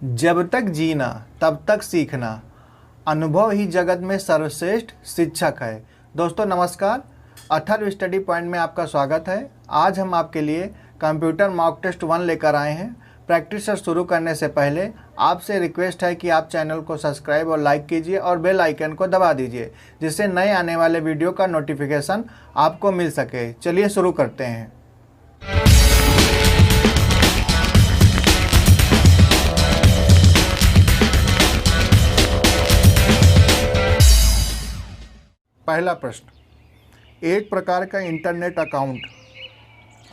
जब तक जीना तब तक सीखना, अनुभव ही जगत में सर्वश्रेष्ठ शिक्षक है। दोस्तों नमस्कार, अथर्व स्टडी पॉइंट में आपका स्वागत है। आज हम आपके लिए कंप्यूटर मॉक टेस्ट 1 लेकर आए हैं। प्रैक्टिस शुरू करने से पहले आपसे रिक्वेस्ट है कि आप चैनल को सब्सक्राइब और लाइक कीजिए और बेल आइकन को दबा दीजिए, जिससे नए आने वाले वीडियो का नोटिफिकेशन आपको मिल सके। चलिए शुरू करते हैं। पहला प्रश्न, एक प्रकार का इंटरनेट अकाउंट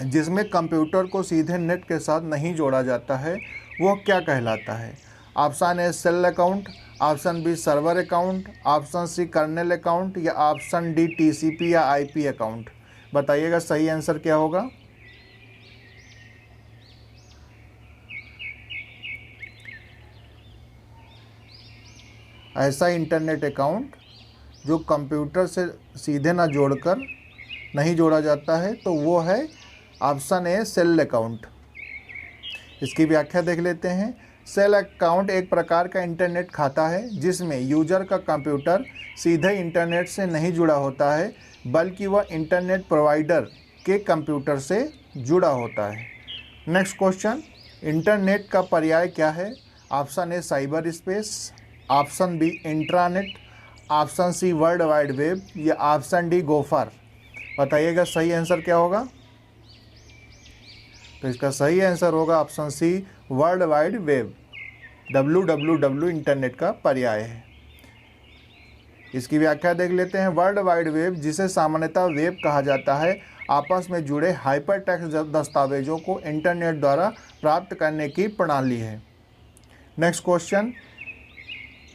जिसमें कंप्यूटर को सीधे नेट के साथ नहीं जोड़ा जाता है वो क्या कहलाता है? Option A shell account, option B server account, option C kernel account या ऑप्शन डी टीसीपी या आईपी अकाउंट। बताइएगा सही आंसर क्या होगा। ऐसा इंटरनेट अकाउंट जो कंप्यूटर से सीधे ना जोड़कर नहीं जोड़ा जाता है तो वो है ऑप्शन ए सेल अकाउंट। इसकी व्याख्या देख लेते हैं। सेल अकाउंट एक प्रकार का इंटरनेट खाता है जिसमें यूजर का कंप्यूटर सीधे इंटरनेट से नहीं जुड़ा होता है, बल्कि वह इंटरनेट प्रोवाइडर के कंप्यूटर से जुड़ा होता है। नेक्स्ट क्वेश्चन, इंटरनेट का पर्याय क्या है? Option A cyber space, option B intranet, option C world wide web या ऑप्शन डी गोफर। बताइएगा सही आंसर क्या होगा। तो इसका सही आंसर होगा option C world wide web. www internet का पर्याय है। इसकी व्याख्या देख लेते हैं। वर्ल्ड वाइड वेब, जिसे सामान्यतः वेब कहा जाता है, आपस में जुड़े हाइपर टेक्स्ट दस्तावेजों को इंटरनेट द्वारा प्राप्त करने की प्रणाली है। नेक्स्ट क्वेश्चन,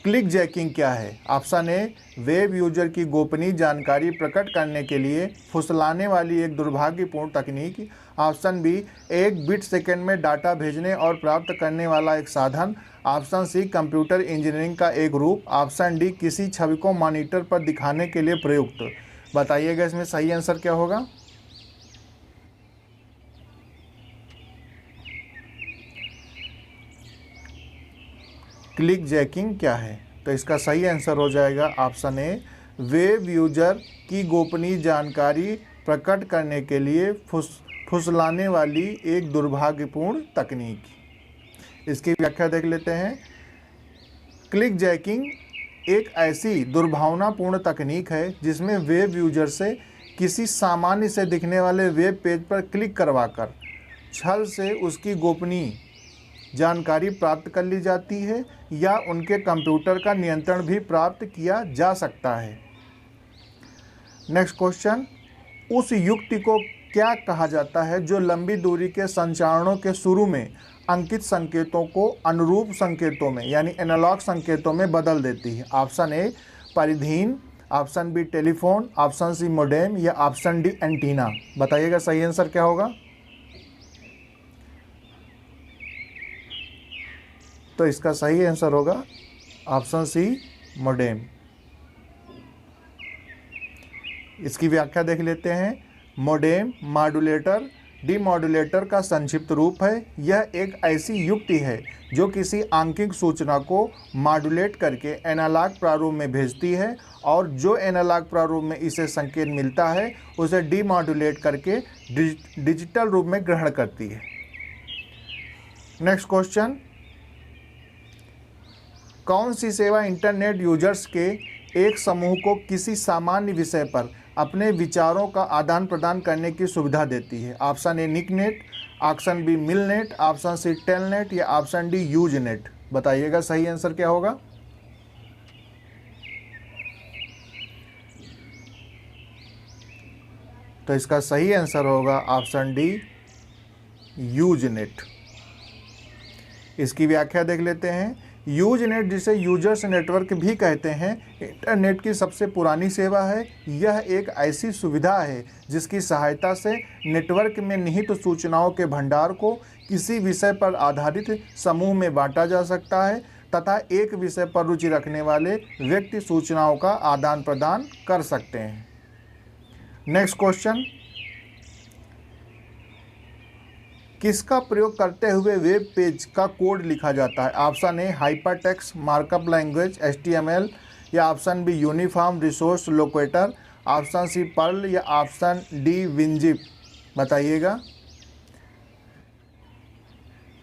क्लिक जैकिंग क्या है? ऑप्शन ए वेब यूजर की गोपनीय जानकारी प्रकट करने के लिए फुसलाने वाली एक दुर्भाग्यपूर्ण तकनीक, ऑप्शन बी एक बिट सेकंड में डाटा भेजने और प्राप्त करने वाला एक साधन, ऑप्शन सी कंप्यूटर इंजीनियरिंग का एक रूप, ऑप्शन डी किसी छवि को मॉनिटर पर दिखाने के लिए प्रयुक्त। बताइएगा इसमें सही आंसर क्या होगा। क्लिक जैकिंग क्या है? तो इसका सही आंसर हो जाएगा ऑप्शन ए वेब यूजर की गोपनीय जानकारी प्रकट करने के लिए फुसलाने वाली एक दुर्भाग्यपूर्ण तकनीक। इसकी व्याख्या देख लेते हैं। क्लिक जैकिंग एक ऐसी दुर्भावनापूर्ण तकनीक है जिसमें वेब यूजर से किसी सामान्य से दिखने वाले वेब पेज पर क्लिक करवाकर छल से उसकी गोपनीय जानकारी प्राप्त कर ली जाती है या उनके कंप्यूटर का नियंत्रण भी प्राप्त किया जा सकता है। नेक्स्ट क्वेश्चन, उस युक्ति को क्या कहा जाता है जो लंबी दूरी के संचारणों के शुरू में अंकित संकेतों को अनुरूप संकेतों में यानी एनालॉग संकेतों में बदल देती है? ऑप्शन ए परिधीन, option B telephone, option C modem या ऑप्शन डी एंटीना। बताइएगा सही आंसर क्या होगा। तो इसका सही आंसर होगा ऑप्शन सी मोडेम। इसकी व्याख्या देख लेते हैं। मोडेम मॉड्यूलेटर डीमॉड्यूलेटर का संक्षिप्त रूप है। यह एक ऐसी युक्ति है जो किसी आंकिक सूचना को मॉड्यूलेट करके एनालॉग प्रारूप में भेजती है और जो एनालॉग प्रारूप में इसे संकेत मिलता है उसे डीमॉड्यूलेट करके डिजिटल रूप में ग्रहण करती है। नेक्स्ट क्वेश्चन, कौन सी सेवा इंटरनेट यूजर्स के एक समूह को किसी सामान्य विषय पर अपने विचारों का आदान प्रदान करने की सुविधा देती है? Option A NICNET, option B MILNET, option C Telnet या ऑप्शन डी यूजनेट। बताइएगा सही आंसर क्या होगा। तो इसका सही आंसर होगा ऑप्शन डी यूजनेट। इसकी व्याख्या देख लेते हैं। यूजनेट, जिसे यूजर्स नेटवर्क भी कहते हैं, इंटरनेट की सबसे पुरानी सेवा है। यह एक ऐसी सुविधा है जिसकी सहायता से नेटवर्क में निहित सूचनाओं के भंडार को किसी विषय पर आधारित समूह में बांटा जा सकता है तथा एक विषय पर रुचि रखने वाले व्यक्ति सूचनाओं का आदान प्रदान कर सकते हैं। नेक्स्ट क्वेश्चन, किसका प्रयोग करते हुए वेब पेज का कोड लिखा जाता है? Option A hypertext markup language HTML, या option B uniform resource locator, option C Perl, या ऑप्शन डी विनजिप। बताइएगा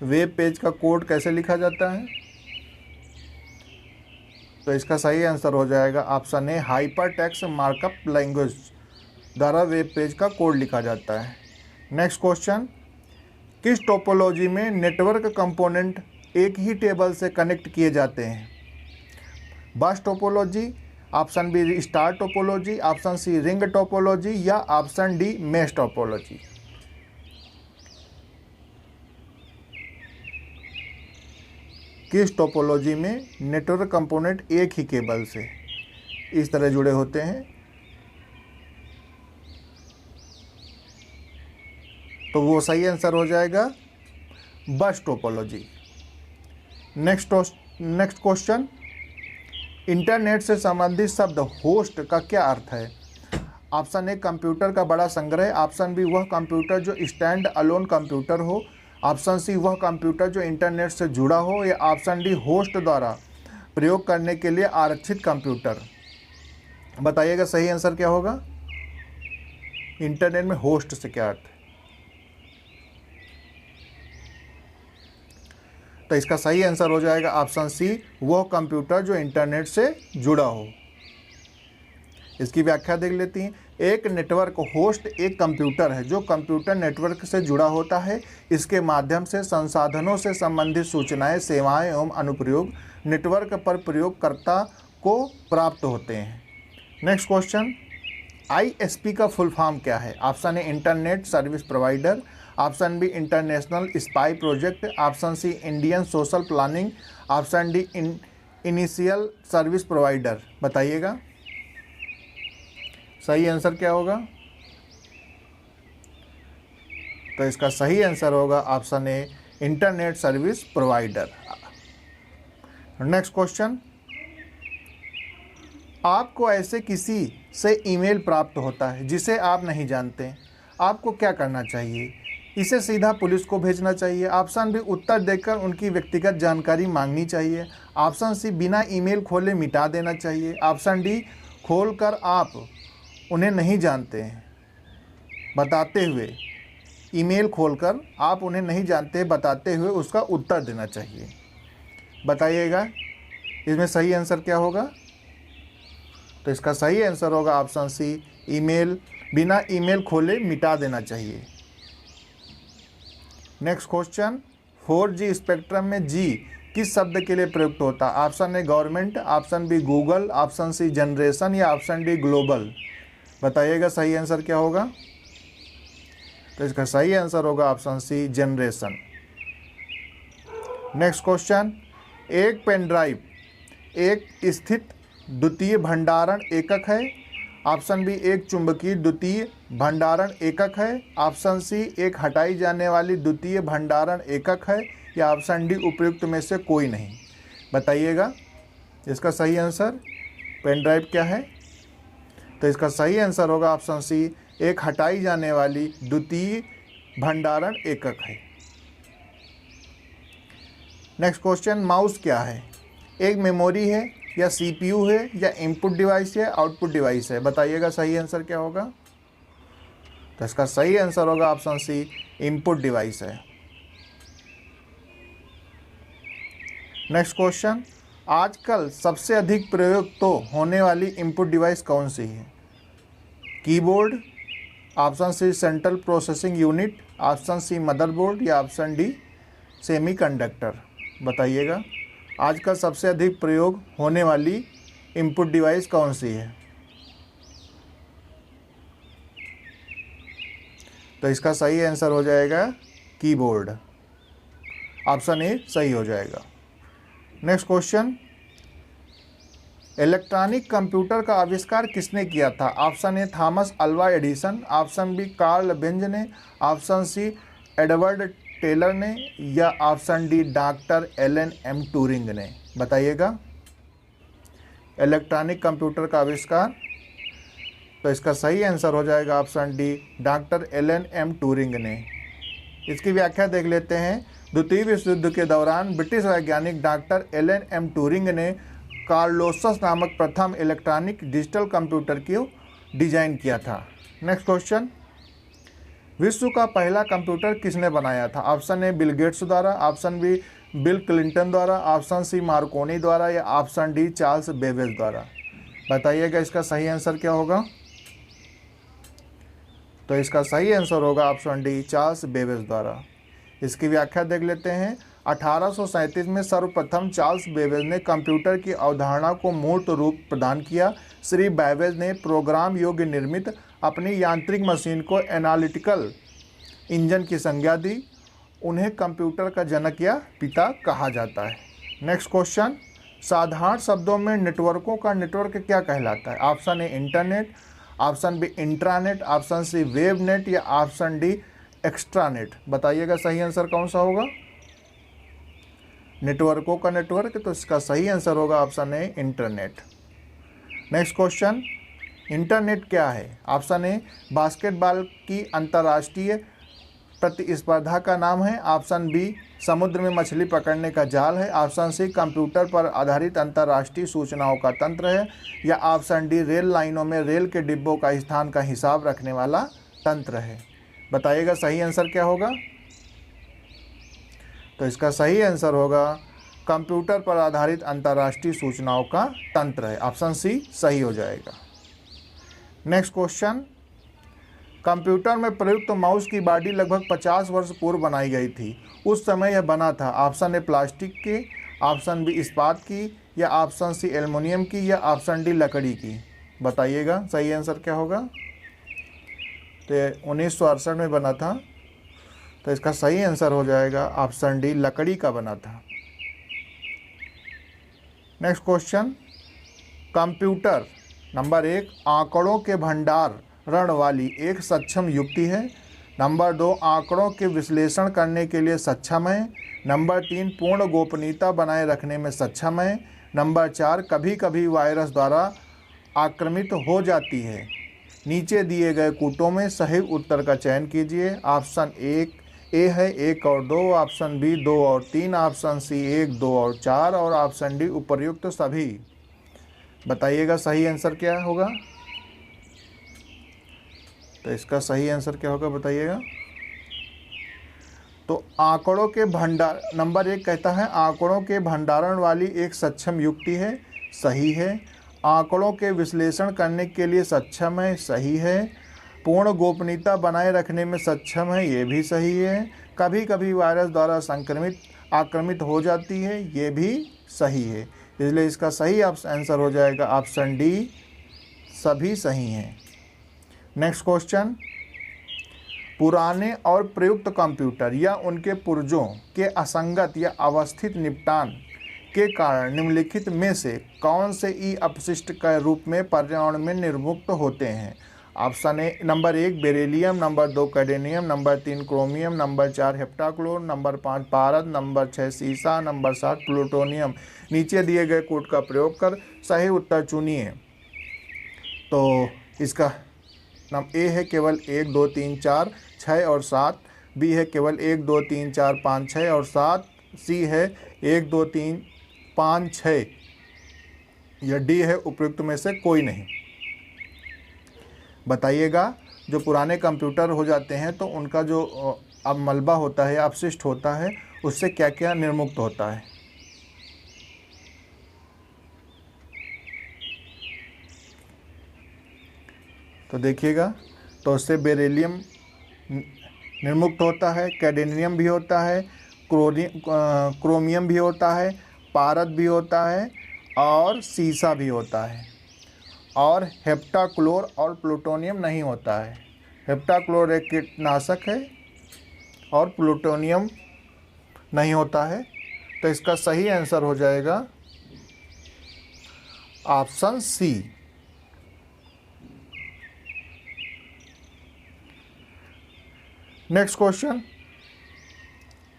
वेब पेज का कोड कैसे लिखा जाता है? तो इसका सही आंसर हो जाएगा option A hypertext markup language द्वारा वेब पेज का कोड लिखा जाता है। नेक्स्ट क्वेश्चन, किस टोपोलॉजी में नेटवर्क कंपोनेंट एक ही टेबल से कनेक्ट किए जाते हैं? Bus topology, option B star topology, option C ring topology, या ऑप्शन डी मेश टोपोलॉजी। किस टोपोलॉजी में नेटवर्क कंपोनेंट एक ही केबल से इस तरह जुड़े होते हैं? तो वो सही आंसर हो जाएगा बस टोपोलॉजी। नेक्स्ट क्वेश्चन, इंटरनेट से संबंधित शब्द होस्ट का क्या अर्थ है? ऑप्शन ए कंप्यूटर का बड़ा संग्रह, ऑप्शन बी वह कंप्यूटर जो स्टैंड अलोन कंप्यूटर हो, ऑप्शन सी वह कंप्यूटर जो इंटरनेट से जुड़ा हो, या ऑप्शन डी होस्ट द्वारा प्रयोग करने के लिए आरक्षित कंप्यूटर। बताइएगा सही आंसर क्या होगा? इंटरनेट में होस्ट से क्या अर्थ है? तो इसका सही आंसर हो जाएगा ऑप्शन सी वह कंप्यूटर जो इंटरनेट से जुड़ा हो। इसकी व्याख्या देख लेती हैं। एक नेटवर्क होस्ट एक कंप्यूटर है जो कंप्यूटर नेटवर्क से जुड़ा होता है। इसके माध्यम से संसाधनों से संबंधित सूचनाएं, सेवाएं एवं अनुप्रयोग नेटवर्क पर प्रयोगकर्ता को प्राप्त होते हैं। नेक्स्ट क्वेश्चन, ISP का फुल फॉर्म क्या है? Option A internet service provider, option B international spy project, option C Indian social planning, option D initial service provider. बताइएगा सही आंसर क्या होगा? तो इसका सही आंसर होगा option A internet service provider. Next question, आपको ऐसे किसी से ईमेल प्राप्त होता है जिसे आप नहीं जानते, आपको क्या करना चाहिए? इसे सीधा पुलिस को भेजना चाहिए, ऑप्शन बी उत्तर देकर उनकी व्यक्तिगत जानकारी मांगनी चाहिए, ऑप्शन सी बिना ईमेल खोले मिटा देना चाहिए, ऑप्शन डी खोलकर आप उन्हें नहीं जानते हैं बताते हुए, ईमेल खोलकर आप उन्हें नहीं जानते बताते हुए उसका उत्तर देना चाहिए। बताइएगा इसमें सही आंसर क्या होगा? तो इसका सही आंसर होगा ऑप्शन सी ईमेल, बिना ईमेल खोले मिटा देना चाहिए। नेक्स्ट क्वेश्चन, 4G स्पेक्ट्रम में G किस शब्द के लिए प्रयुक्त होता है? Option A government, option B Google, option C generation, या ऑप्शन डी ग्लोबल। बताइएगा सही आंसर क्या होगा? तो इसका सही आंसर होगा option C generation. Next question, एक पेन ड्राइव एक स्थित द्वितीय भंडारण एकक है, ऑप्शन बी एक चुंबकीय द्वितीय भंडारण एकक है, ऑप्शन सी एक हटाई जाने वाली द्वितीय भंडारण एकक है, या ऑप्शन डी उपयुक्त में से कोई नहीं। बताइएगा इसका सही आंसर पेन ड्राइव क्या है? तो इसका सही आंसर होगा ऑप्शन सी एक हटाई जाने वाली द्वितीय भंडारण एकक है। नेक्स्ट क्वेश्चन, माउस क्या है? एक मेमोरी है, या CPU है, या इनपुट डिवाइस है, आउटपुट डिवाइस है? बताइएगा सही आंसर क्या होगा? तो इसका सही आंसर होगा ऑप्शन सी इनपुट डिवाइस है। नेक्स्ट क्वेश्चन, आजकल सबसे अधिक प्रयोग तो होने वाली इनपुट डिवाइस कौन सी है? Keyboard, option C central processing unit, option C motherboard, या ऑप्शन डी सेमीकंडक्टर। बताइएगा आजकल सबसे अधिक प्रयोग होने वाली इनपुट डिवाइस कौन सी है? तो इसका सही आंसर हो जाएगा कीबोर्ड, ऑप्शन ए सही हो जाएगा। नेक्स्ट क्वेश्चन, इलेक्ट्रॉनिक कंप्यूटर का आविष्कार किसने किया था? Option A Thomas Alva Edison, option B Karl Benz ने, ऑप्शन सी एडवर्ड टेलर ने, या option D doctor Alan M Turing ने। बताइएगा इलेक्ट्रॉनिक कंप्यूटर का आविष्कार, तो इसका सही आंसर हो जाएगा option D doctor Alan M Turing ने। इसकी व्याख्या देख लेते हैं। द्वितीय विश्व युद्ध के दौरान ब्रिटिश वैज्ञानिक डॉक्टर एलन एम ट्यूरिंग ने कार्लोसस नामक प्रथम इलेक्ट्रॉनिक डिजिटल कंप्यूटर को डिजाइन किया था। नेक्स्ट क्वेश्चन, विश्व का पहला कंप्यूटर किसने बनाया था? ऑप्शन ए बिल गेट्स द्वारा, ऑप्शन बी बिल क्लिंटन द्वारा, ऑप्शन सी मार्कोनी द्वारा या ऑप्शन डी चार्ल्स बेबेज द्वारा। बताइएगा इसका सही आंसर क्या होगा। तो इसका सही आंसर होगा ऑप्शन डी चार्ल्स बेबेज द्वारा। इसकी व्याख्या देख लेते हैं। 1837 में सर्वप्रथम चार्ल्स बेबेज ने कंप्यूटर की अवधारणा को मूर्त रूप प्रदान किया। श्री बेबेज ने प्रोग्राम योग्य निर्मित अपनी यांत्रिक मशीन को एनालिटिकल इंजन की संज्ञा दी। उन्हें कंप्यूटर का जनक या पिता कहा जाता है। नेक्स्ट क्वेश्चन, साधारण शब्दों में नेटवर्कों का नेटवर्क क्या कहलाता है? Option A internet, option B intranet, option C web net या ऑप्शन डी एक्स्ट्रानेट। बताइएगा सही आंसर कौन सा होगा। नेटवर्कों का नेटवर्क, तो इसका सही आंसर होगा option A internet. Next question, internet क्या है? ऑप्शन ए बास्केटबॉल की अंतर्राष्ट्रीय प्रतिस्पर्धा का नाम है, ऑप्शन बी समुद्र में मछली पकड़ने का जाल है, ऑप्शन सी कंप्यूटर पर आधारित अंतर्राष्ट्रीय सूचनाओं का तंत्र है या ऑप्शन डी रेल लाइनों में रेल के डिब्बों का स्थान का हिसाब रखने वाला तंत्र है। बताइएगा सही आंसर क्या होगा। तो इसका सही आंसर होगा कंप्यूटर पर आधारित अंतर्राष्ट्रीय सूचनाओं का तंत्र है, ऑप्शन सी सही हो जाएगा। नेक्स्ट क्वेश्चन, कंप्यूटर में प्रयुक्त माउस की बॉडी लगभग 50 वर्ष पूर्व बनाई गई थी। उस समय यह बना था ऑप्शन ए प्लास्टिक की, ऑप्शन बी इस्पात की या ऑप्शन सी एल्युमिनियम की या ऑप्शन डी लकड़ी की। बताइएगा सही आंसर क्या होगा। तो 1968 में बना था, तो इसका सही आंसर हो जाएगा ऑप्शन डी लकड़ी का बना था। नेक्स्ट क्वेश्चन, कंप्यूटर नंबर 1 आंकड़ों के भंडारण वाली एक सक्षम युक्ति है, नंबर 2 आंकड़ों के विश्लेषण करने के लिए सक्षम है, नंबर 3 पूर्ण गोपनीयता बनाए रखने में सक्षम है, नंबर 4 कभी कभी वायरस द्वारा आक्रमित हो जाती है। नीचे दिए गए कूटों में सही उत्तर का चयन कीजिए। ऑप्शन ए है 1 और 2, ऑप्शन बी 2 और 3, ऑप्शन सी 1, 2 और 4 और ऑप्शन डी उपर्युक्त सभी। बताइएगा सही आंसर क्या होगा। तो इसका सही आंसर क्या होगा बताइएगा। तो आंकड़ों के भंडार नंबर 1 कहता है आंकड़ों के भंडारण वाली एक सक्षम युक्ति है, सही है। आंकड़ों के विश्लेषण करने के लिए सक्षम है, सही है। पूर्ण गोपनीयता बनाए रखने में सक्षम है, ये भी सही है। कभी कभी वायरस द्वारा आक्रमित हो जाती है, ये भी सही है। इसलिए इसका सही आंसर हो जाएगा ऑप्शन डी सभी सही हैं। नेक्स्ट क्वेश्चन, पुराने और प्रयुक्त कंप्यूटर या उनके पुर्जों के असंगत या अवस्थित निपटान के कारण निम्नलिखित में से कौन से ई अपशिष्ट के रूप में पर्यावरण में निर्मुक्त होते हैं? Option A number 1 beryllium, number 2 cadmium, number 3 chromium, number 4 heptachlor, number 5 पारद, नंबर 6 सीसा, नंबर 7 प्लूटोनियम। नीचे दिए गए कोड का प्रयोग कर सही उत्तर चुनिए। तो इसका ए है केवल 1, 2, 3, 4, 6 और 7, बी है केवल 1, 2, 3, 4, 5, 6 और 7, सी है 1, 2, 3, 5, 6 या डी है उपयुक्त में से कोई नहीं। बताइएगा जो पुराने कंप्यूटर हो जाते हैं तो उनका जो अब मलबा होता है, अपशिष्ट होता है, उससे क्या क्या निर्मुक्त होता है। तो देखिएगा, तो उससे बेरिलियम निर्मुक्त होता है, कैडमियम भी होता है, क्रोमियम भी होता है, पारद भी होता है और सीसा भी होता है। और हेप्टाक्लोर और प्लूटोनियम नहीं होता है। हेप्टाक्लोर एक कीटनाशक है और प्लूटोनियम नहीं होता है। तो इसका सही आंसर हो जाएगा option C. Next question,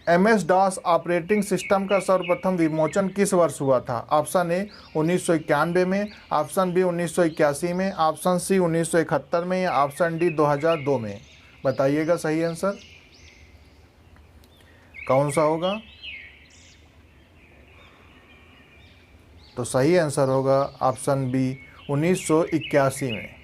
MS-DOS operating system का सर्वप्रथम विमोचन किस वर्ष हुआ था? ऑप्शन ए 1991 में, ऑप्शन बी 1981 में, ऑप्शन सी 1971 में या ऑप्शन डी 2002 में। बताइएगा सही आंसर। कौन सा होगा? तो सही आंसर होगा ऑप्शन बी 1981 में।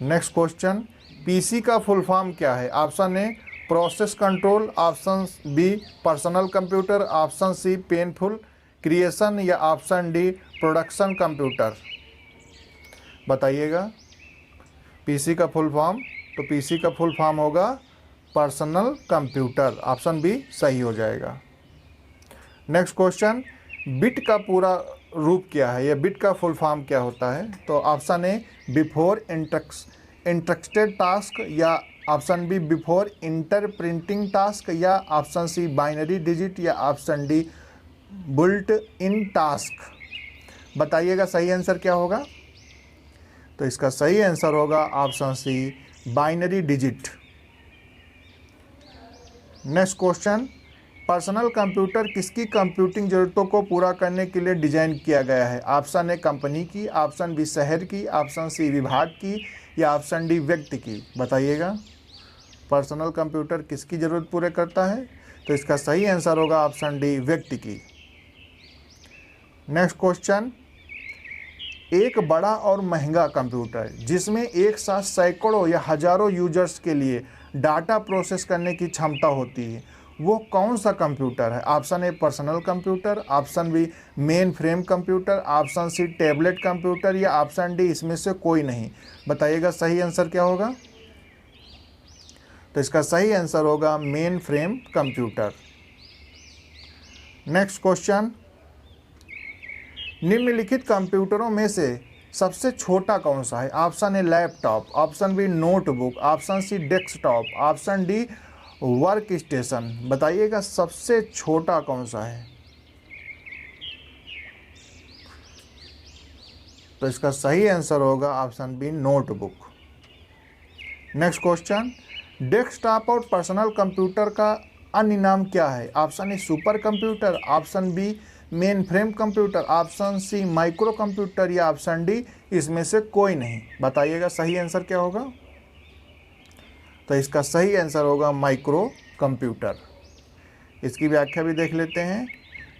नेक्स्ट क्वेश्चन, पीसी का फुल फॉर्म क्या है? Option A process control, option B personal computer, option C painful creation या ऑप्शन डी प्रोडक्शन कंप्यूटर। बताइएगा पीसी का फुल फॉर्म। तो पीसी का फुल फॉर्म होगा पर्सनल कंप्यूटर, ऑप्शन बी सही हो जाएगा। नेक्स्ट क्वेश्चन, बिट का पूरा रूप क्या है या बिट का फुल फॉर्म क्या होता है? तो option A before interested task या option B before inter printing task या ऑप्शन सी बाइनरी डिजिट या option D built in task. बताइएगा सही आंसर क्या होगा? तो इसका सही आंसर होगा option C binary digit. Next question, personal computer किसकी कंप्यूटिंग ज़रूरतों को पूरा करने के लिए डिज़ाइन किया गया है? ऑप्शन ए कंपनी की, ऑप्शन बी शहर की, ऑप्शन सी विभाग की या ऑप्शन डी व्यक्ति की। बताइएगा पर्सनल कंप्यूटर किसकी ज़रूरत पूरे करता है? तो इसका सही आंसर होगा ऑप्शन डी व्यक्ति की। नेक्स्ट क्वेश्चन, एक बड़ा और महंगा कंप्यूटर जिसमें एक साथ सैकड़ों या हजारों यूजर्स के लिए डाटा प्रोसेस करने की क्षमता होती है, वो कौन सा कंप्यूटर है? Option A personal computer, option B mainframe computer, option C tablet computer या ऑप्शन डी इसमें से कोई नहीं। बताइएगा सही आंसर क्या होगा? तो इसका सही आंसर होगा mainframe computer. Next question, निम्नलिखित कंप्यूटरों में से सबसे छोटा कौन सा है? Option A laptop, option B notebook, option C desktop, option D workstation. बताइएगा सबसे छोटा कौन सा है? तो इसका सही आंसर होगा option B notebook. Next question, desktop और पर्सनल कंप्यूटर का अन्य नाम क्या है? Option A supercomputer, option B mainframe computer, option C microcomputer या ऑप्शन डी इसमें से कोई नहीं। बताइएगा सही आंसर क्या होगा? तो इसका सही आंसर होगा माइक्रो कंप्यूटर। इसकी व्याख्या भी देख लेते हैं।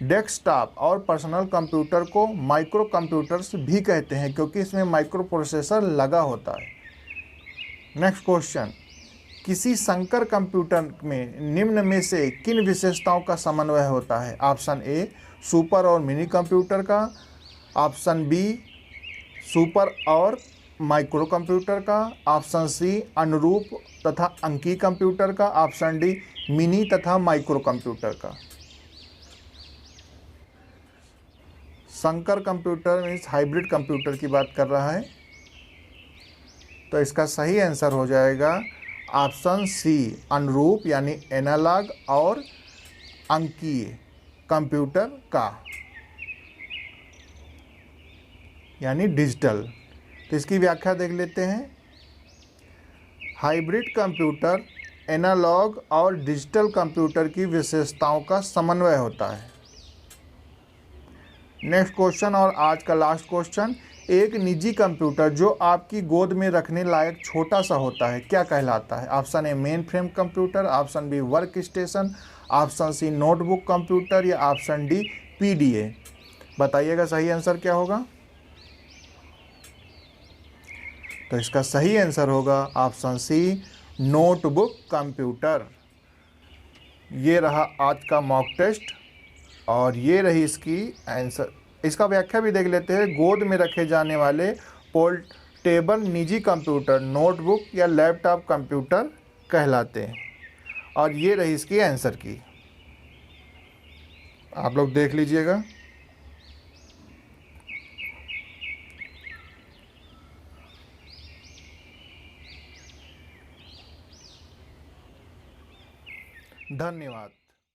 डेस्कटॉप और पर्सनल कंप्यूटर को माइक्रो कंप्यूटर्स भी कहते हैं क्योंकि इसमें माइक्रो प्रोसेसर लगा होता है। नेक्स्ट क्वेश्चन, किसी संकर कंप्यूटर में निम्न में से किन विशेषताओं का समन्वय होता है? ऑप्शन ए सुपर और मिनी कंप्यूटर का, ऑप्शन बी सुपर और माइक्रो कंप्यूटर का, ऑप्शन सी अनुरूप तथा अंकीय कंप्यूटर का, ऑप्शन डी मिनी तथा माइक्रो कंप्यूटर का। संकर कंप्यूटर मीन्स हाइब्रिड कंप्यूटर की बात कर रहा है। तो इसका सही आंसर हो जाएगा ऑप्शन सी अनुरूप यानी एनालॉग और अंकीय कंप्यूटर का यानी डिजिटल। तो इसकी व्याख्या देख लेते हैं। हाइब्रिड कंप्यूटर एनालॉग और डिजिटल कंप्यूटर की विशेषताओं का समन्वय होता है। नेक्स्ट क्वेश्चन और आज का लास्ट क्वेश्चन, एक निजी कंप्यूटर जो आपकी गोद में रखने लायक छोटा सा होता है क्या कहलाता है? Option A mainframe computer, option B workstation, option C notebook computer या ऑप्शन डी पीडीए। बताइएगा सही आंसर क्या होगा? तो इसका सही आंसर होगा ऑप्शन सी नोटबुक कंप्यूटर। ये रहा आज का मॉक टेस्ट और ये रही इसकी आंसर। इसका व्याख्या भी देख लेते हैं। गोद में रखे जाने वाले पोर्टेबल निजी कंप्यूटर नोटबुक या लैपटॉप कंप्यूटर कहलाते हैं और ये रही इसकी आंसर की। आप लोग देख लीजिएगा। धन्यवाद।